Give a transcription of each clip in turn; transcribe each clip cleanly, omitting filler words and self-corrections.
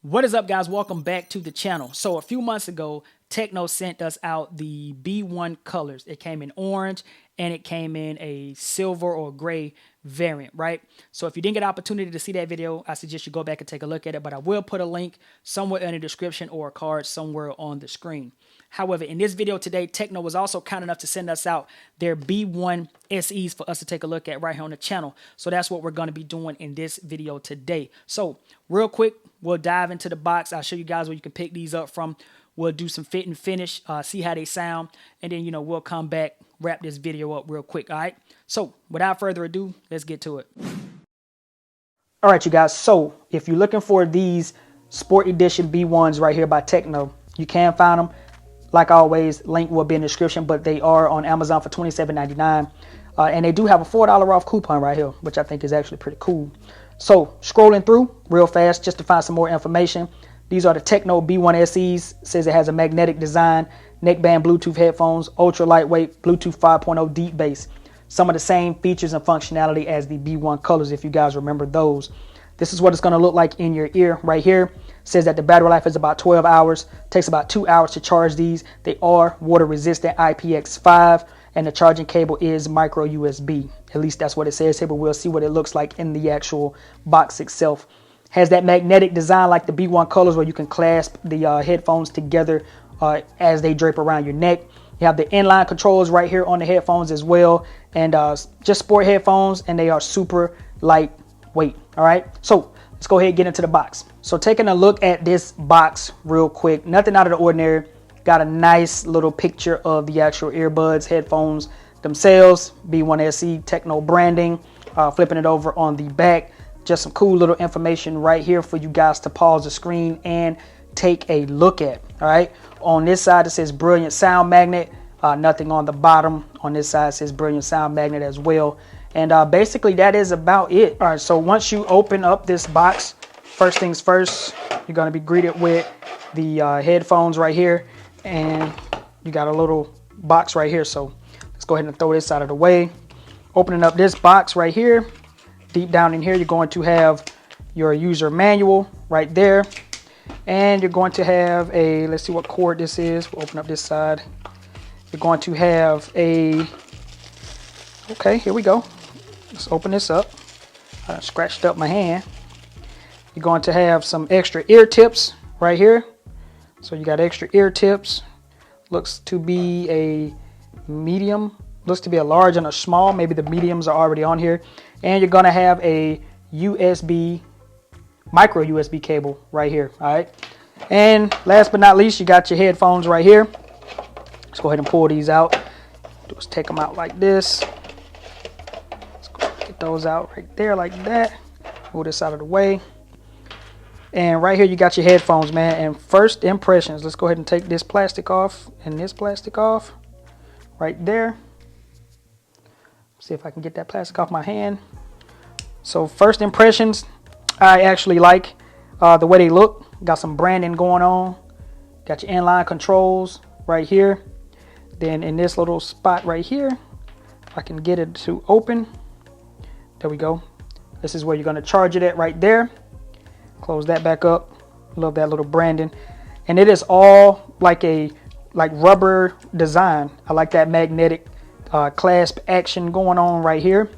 What is up, guys? Welcome back to the channel. So a few months ago, Tecno sent us out the B1 colors. It came in orange and it came in a silver or gray variant, right? So if you didn't get an opportunity to see that video, I suggest you go back and take a look at it, but I will put a link somewhere in the description or a card somewhere on the screen. However, in this video today, Tecno was also kind enough to send us out their B1 SEs for us to take a look at right here on the channel. So that's what we're going to be doing in this video today. So real quick, we'll dive into the box. I'll show you guys where you can pick these up from. We'll do some fit and finish, see how they sound, and then, we'll come back, wrap this video up real quick, all right? So without further ado, let's get to it. All right, you guys, so if you're looking for these Sport Edition B1s right here by Tecno, you can find them. Like always, link will be in the description, but they are on Amazon for $27.99. And they do have a $4 off coupon right here, which I think is actually pretty cool. So scrolling through real fast just to find some more information. These are the Tecno B1 SEs. It says it has a magnetic design, neckband Bluetooth headphones, ultra lightweight, Bluetooth 5.0 deep bass. Some of the same features and functionality as the B1 colors, if you guys remember those. This is what it's going to look like in your ear right here. It says that the battery life is about 12 hours. Takes about 2 hours to charge these. They are water resistant IPX5, and the charging cable is micro USB. At least that's what it says here, but we'll see what it looks like in the actual box itself. Has that magnetic design like the B1 colors, where you can clasp the headphones together as they drape around your neck. You have the inline controls right here on the headphones as well, and just sport headphones, and they are super lightweight. All right, so let's go ahead and get into the box. So taking a look at this box real quick, nothing out of the ordinary. Got a nice little picture of the actual earbuds, headphones themselves, B1 SE Tecno branding. Flipping it over on the back, just some cool little information right here for you guys to pause the screen and take a look at. All right, on this side it says Brilliant Sound Magnet. Nothing on the bottom. On this side it says Brilliant Sound Magnet as well. And basically that is about it. All right, so once you open up this box, first things first, you're going to be greeted with the headphones right here, and you got a little box right here. So let's go ahead and throw this out of the way. Opening up this box right here, deep down in here, you're going to have your user manual right there, and you're going to have a, let's see what cord this is. We'll open up this side. You're going to have a, okay, here we go. Let's open this up. I scratched up my hand. You're going to have some extra ear tips right here. So you got extra ear tips. Looks to be a medium. Looks to be a large and a small. Maybe the mediums are already on here. And you're going to have a USB, micro USB cable right here. All right. And last but not least, you got your headphones right here. Let's go ahead and pull these out. Just take them out like this. Those out right there like that. Move this out of the way. And right here you got your headphones, man. And first impressions, let's go ahead and take this plastic off and this plastic off right there. See if I can get that plastic off my hand. So first impressions, I actually like the way they look. Got some branding going on. Got your inline controls right here. Then in this little spot right here, if I can get it to open. There we go. This is where you're going to charge it at right there. Close that back up. Love that little branding. And it is all like a rubber design. I like that magnetic clasp action going on right here.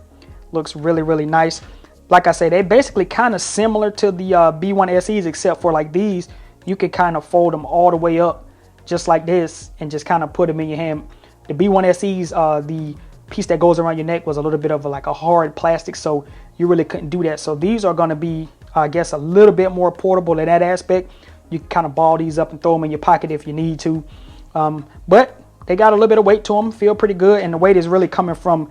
Looks really, really nice. Like I say, they basically kind of similar to the B1 SEs, except for like these, you can kind of fold them all the way up just like this and just kind of put them in your hand. The B1 SEs, the piece that goes around your neck was a little bit of a hard plastic, so you really couldn't do that. So these are going to be, I guess, a little bit more portable in that aspect. You can kind of ball these up and throw them in your pocket if you need to, but they got a little bit of weight to them, feel pretty good, and the weight is really coming from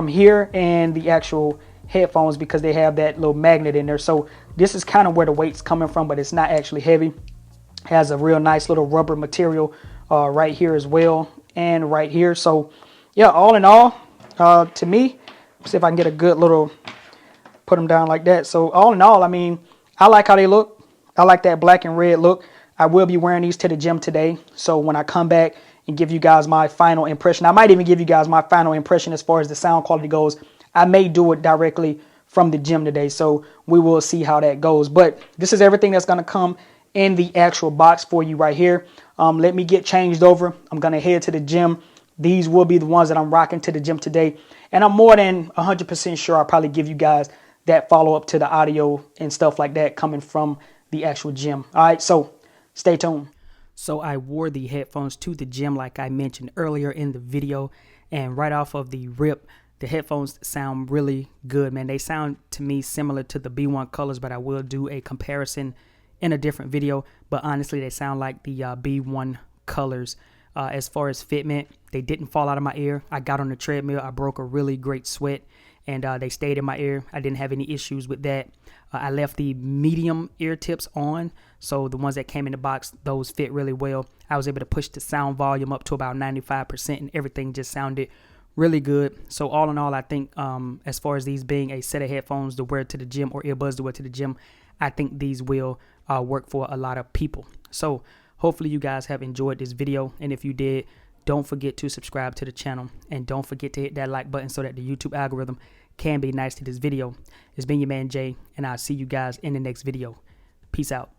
here and the actual headphones, because they have that little magnet in there. So this is kind of where the weight's coming from, but it's not actually heavy. Has a real nice little rubber material right here as well, and right here. So yeah, all in all, to me, see if I can get a good little, put them down like that. So all in all, I mean, I like how they look. I like that black and red look. I will be wearing these to the gym today. So when I come back and give you guys my final impression, I might even give you guys my final impression as far as the sound quality goes. I may do it directly from the gym today. So we will see how that goes. But this is everything that's going to come in the actual box for you right here. Let me get changed over. I'm going to head to the gym. These will be the ones that I'm rocking to the gym today. And I'm more than 100% sure I'll probably give you guys that follow up to the audio and stuff like that coming from the actual gym. All right, so stay tuned. So I wore the headphones to the gym like I mentioned earlier in the video, and right off of the rip, the headphones sound really good, man. They sound to me similar to the B1 colors, but I will do a comparison in a different video. But honestly, they sound like the B1 colors. As far as fitment, they didn't fall out of my ear. I got on the treadmill, I broke a really great sweat, and they stayed in my ear. I didn't have any issues with that. I left the medium ear tips on, so the ones that came in the box, those fit really well. I was able to push the sound volume up to about 95%, and everything just sounded really good. So all in all, I think as far as these being a set of headphones to wear to the gym or earbuds to wear to the gym, I think these will work for a lot of people. So hopefully you guys have enjoyed this video, and if you did, don't forget to subscribe to the channel, and don't forget to hit that like button so that the YouTube algorithm can be nice to this video. It's been your man Jay, and I'll see you guys in the next video. Peace out.